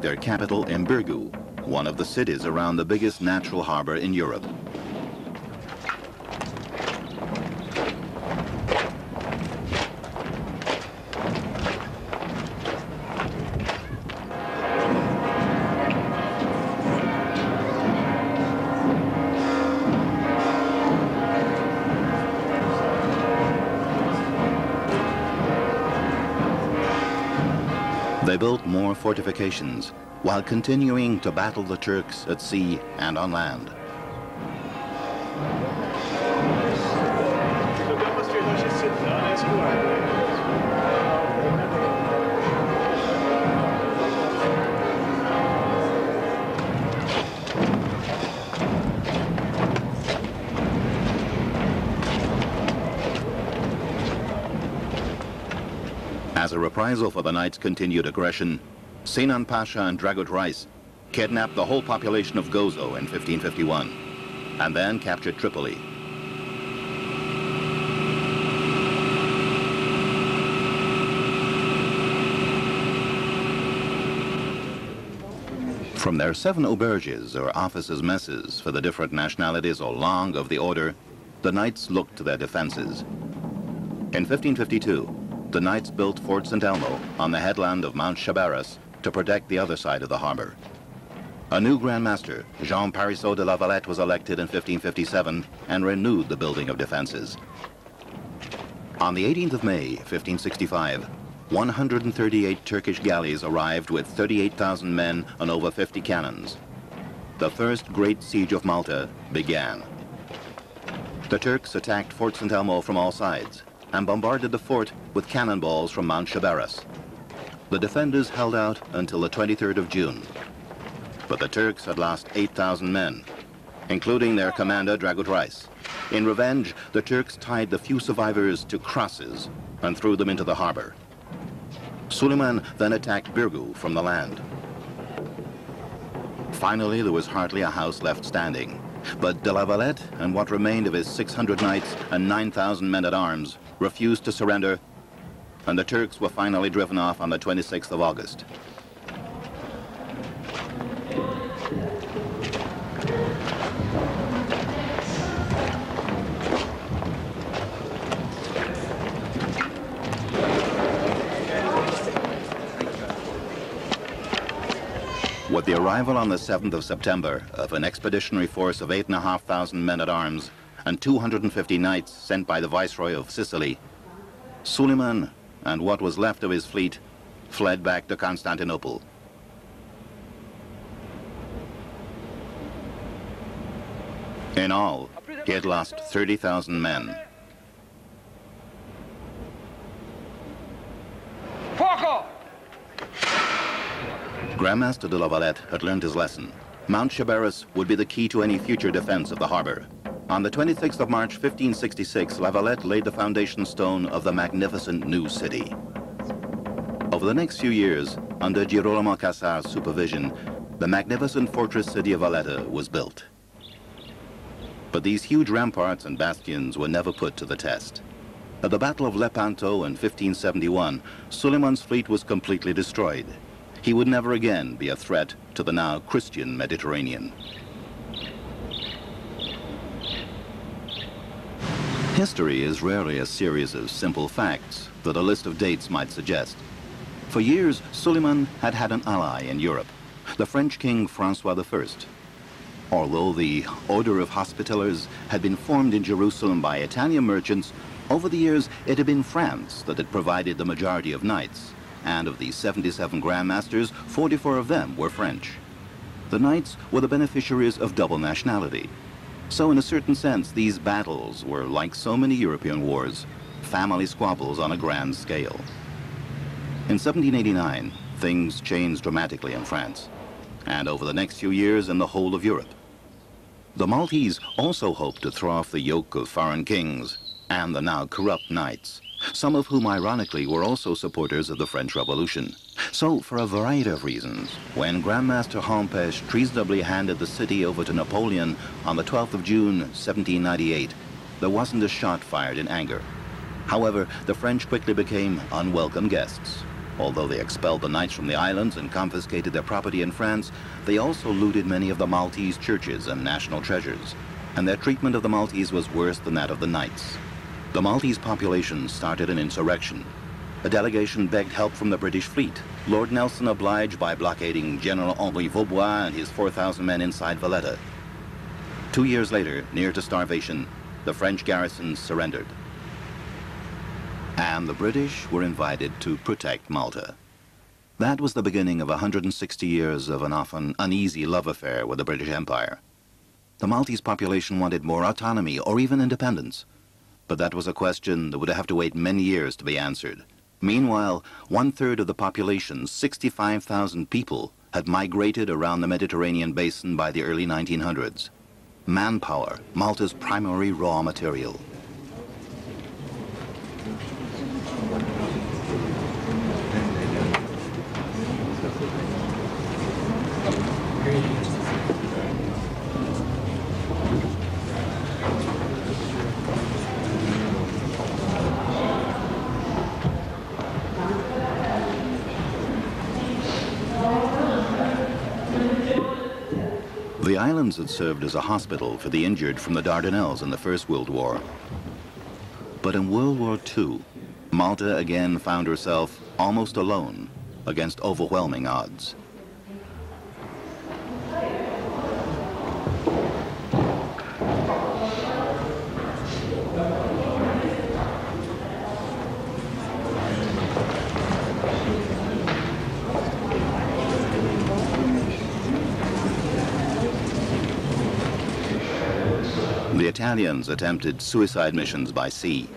their capital in Birgu, one of the cities around the biggest natural harbor in Europe. They built more fortifications while continuing to battle the Turks at sea and on land. As a reprisal for the Knights' continued aggression, Sinan Pasha and Dragut Reis kidnapped the whole population of Gozo in 1551 and then captured Tripoli. From their 7 auberges, or officers' messes, for the different nationalities or langues of the order, the Knights looked to their defenses. In 1552, the Knights built Fort St. Elmo on the headland of Mount Chabaras to protect the other side of the harbor. A new Grand Master, Jean Parisot de la Valette, was elected in 1557 and renewed the building of defenses. On the 18th of May, 1565, 138 Turkish galleys arrived with 38,000 men and over 50 cannons. The first great siege of Malta began. The Turks attacked Fort St. Elmo from all sides and bombarded the fort with cannonballs from Mount Chabaras. The defenders held out until the 23rd of June. But the Turks had lost 8,000 men, including their commander Dragut Reis. In revenge, the Turks tied the few survivors to crosses and threw them into the harbor. Suleiman then attacked Birgu from the land. Finally, there was hardly a house left standing. But de la Valette and what remained of his 600 knights and 9,000 men-at-arms refused to surrender, and the Turks were finally driven off on the 26th of August. With the arrival on the 7th of September of an expeditionary force of 8,500 men-at-arms and 250 knights sent by the Viceroy of Sicily, Suleiman and what was left of his fleet fled back to Constantinople. In all, he had lost 30,000 men. Grandmaster de la Valette had learned his lesson. Mount Chabaras would be the key to any future defense of the harbor. On the 26th of March, 1566, La Valette laid the foundation stone of the magnificent new city. Over the next few years, under Girolamo Cassar's supervision, the magnificent fortress city of Valletta was built. But these huge ramparts and bastions were never put to the test. At the Battle of Lepanto in 1571, Suleiman's fleet was completely destroyed. He would never again be a threat to the now Christian Mediterranean. History is rarely a series of simple facts that a list of dates might suggest. For years, Suleiman had had an ally in Europe, the French King Francois I. Although the Order of Hospitallers had been formed in Jerusalem by Italian merchants, over the years it had been France that had provided the majority of knights, and of the 77 grandmasters, 44 of them were French. The knights were the beneficiaries of double nationality. So in a certain sense, these battles were like so many European wars, family squabbles on a grand scale. In 1789, things changed dramatically in France, and over the next few years in the whole of Europe. The Maltese also hoped to throw off the yoke of foreign kings and the now corrupt knights, some of whom ironically were also supporters of the French Revolution. So, for a variety of reasons, when Grandmaster Hampèche treasonably handed the city over to Napoleon on the 12th of June, 1798, there wasn't a shot fired in anger. However, the French quickly became unwelcome guests. Although they expelled the knights from the islands and confiscated their property in France, they also looted many of the Maltese churches and national treasures, and their treatment of the Maltese was worse than that of the knights. The Maltese population started an insurrection. A delegation begged help from the British fleet. Lord Nelson obliged by blockading General Henri Vaubois and his 4,000 men inside Valletta. 2 years later, near to starvation, the French garrison surrendered. And the British were invited to protect Malta. That was the beginning of 160 years of an often uneasy love affair with the British Empire. The Maltese population wanted more autonomy or even independence, but that was a question that would have to wait many years to be answered. Meanwhile, 1/3 of the population, 65,000 people, had migrated around the Mediterranean basin by the early 1900s. Manpower, Malta's primary raw material. The islands had served as a hospital for the injured from the Dardanelles in the First World War. But in World War II, Malta again found herself almost alone against overwhelming odds. The Italians attempted suicide missions by sea.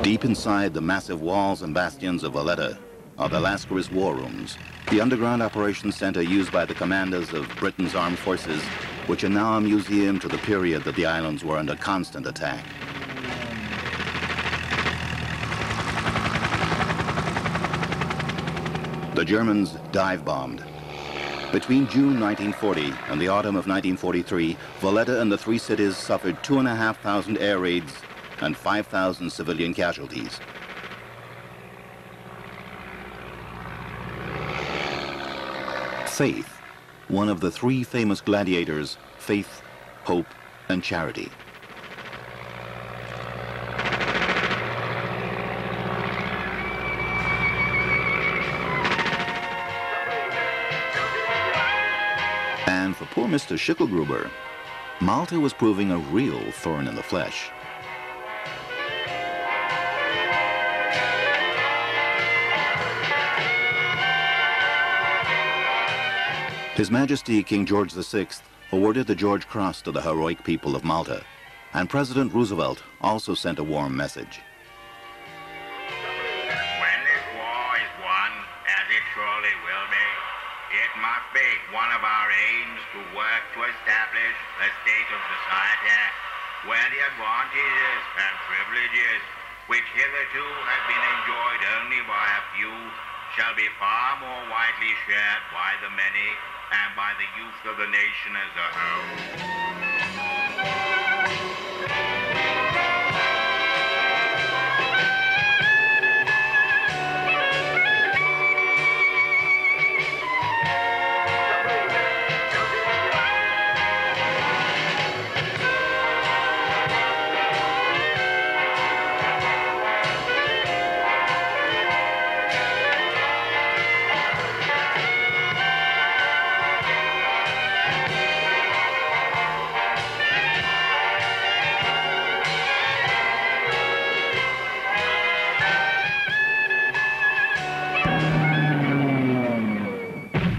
Deep inside the massive walls and bastions of Valletta are the Lascaris war rooms, the underground operations center used by the commanders of Britain's armed forces, which are now a museum to the period that the islands were under constant attack. The Germans dive-bombed. Between June 1940 and the autumn of 1943, Valletta and the three cities suffered 2,500 air raids and 5,000 civilian casualties. Faith, one of the three famous gladiators, faith, hope, and charity. And for poor Mr. Schicklgruber, Malta was proving a real thorn in the flesh. His Majesty King George VI awarded the George Cross to the heroic people of Malta, and President Roosevelt also sent a warm message. When this war is won, as it surely will be, it must be one of our aims to work to establish a state of society where the advantages and privileges which hitherto have been enjoyed only by a few shall be far more widely shared by the many and by the youth of the nation as a whole.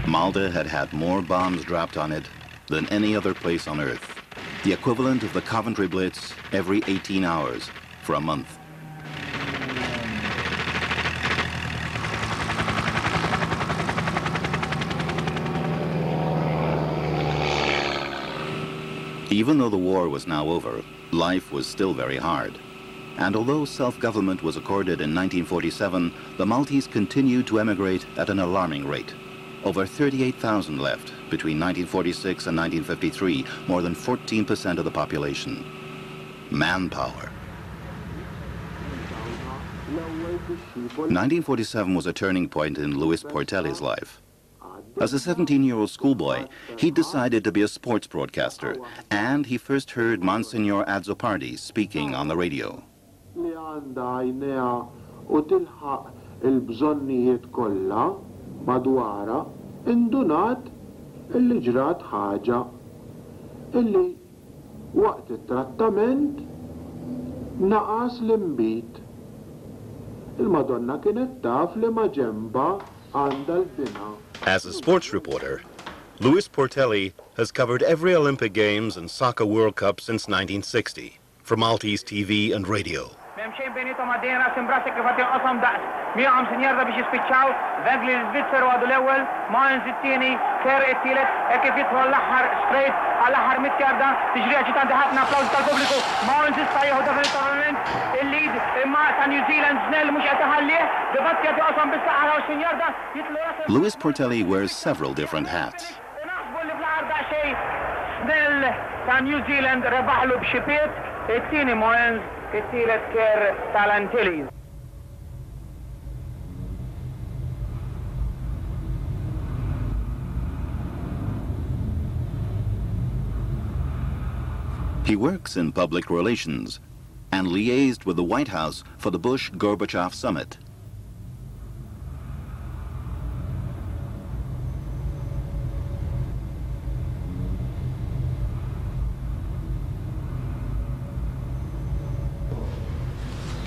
Malta had had more bombs dropped on it than any other place on Earth, the equivalent of the Coventry Blitz every 18 hours for a month. Even though the war was now over, life was still very hard. And although self-government was accorded in 1947, the Maltese continued to emigrate at an alarming rate. Over 38,000 left between 1946 and 1953, more than 14% of the population. manpower. 1947 was a turning point in Louis Portelli's life. As a 17-year-old schoolboy, he decided to be a sports broadcaster, and he first heard Monsignor Azzopardi speaking on the radio. As a sports reporter, Louis Portelli has covered every Olympic Games and Soccer World Cup since 1960 for Maltese TV and radio. Louis Portelli wears several different hats. He works in public relations and liaised with the White House for the Bush-Gorbachev summit.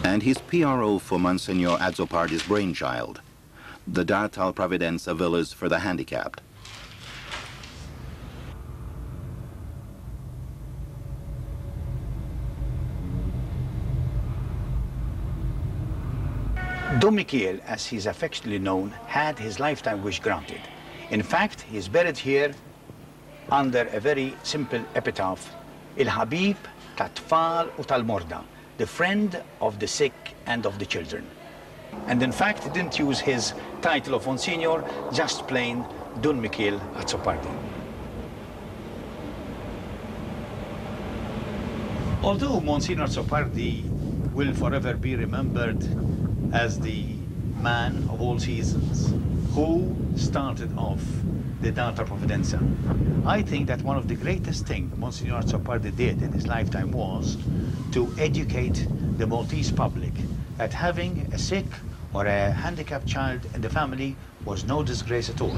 And he's PRO for Monsignor Azzopardi's brainchild, the Dartal Providenza Villas for the Handicapped. Don Michiel, as he's affectionately known, had his lifetime wish granted. In fact, he is buried here under a very simple epitaph, Il-Habib tat-tfal u tal-morda, the friend of the sick and of the children. And in fact, he didn't use his title of Monsignor, just plain Don Michiel Azzopardi. Although Monsignor Azzopardi will forever be remembered as the man of all seasons who started off the Dartal Providenza, I think that one of the greatest things Monsignor Azzopardi did in his lifetime was to educate the Maltese public that having a sick or a handicapped child in the family was no disgrace at all.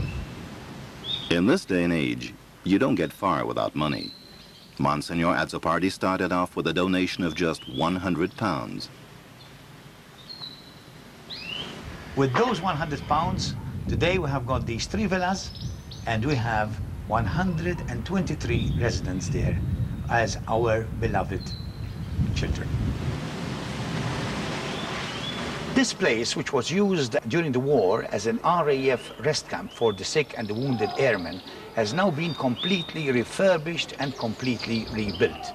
In this day and age, you don't get far without money. Monsignor Azzopardi started off with a donation of just £100. With those £100, today we have got these 3 villas and we have 123 residents there as our beloved children. This place, which was used during the war as an RAF rest camp for the sick and the wounded airmen, has now been completely refurbished and completely rebuilt.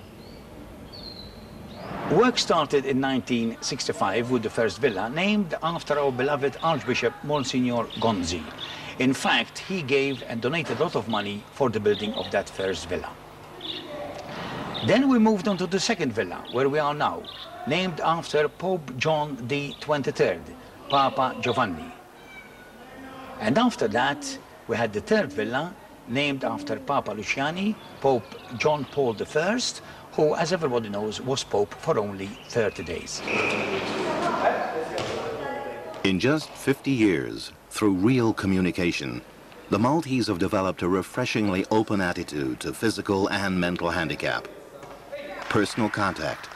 Work started in 1965 with the first villa, named after our beloved Archbishop Monsignor Gonzi. In fact, he gave and donated a lot of money for the building of that first villa. Then we moved on to the second villa, where we are now, named after Pope John the 23rd, Papa Giovanni. And after that, we had the third villa, named after Papa Luciani, Pope John Paul I, who, as everybody knows, was Pope for only 30 days. In just 50 years, through real communication, the Maltese have developed a refreshingly open attitude to physical and mental handicap, personal contact,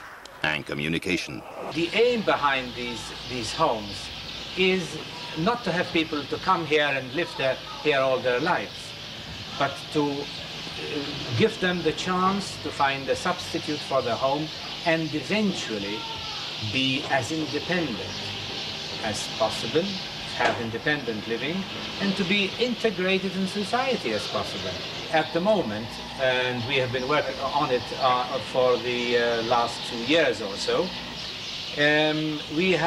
and communication. The aim behind these homes is not to have people to come here and live here all their lives, but to give them the chance to find a substitute for the home and eventually be as independent as possible, have independent living, and to be integrated in society as possible. At the moment, and we have been working on it for the last 2 years or so, we have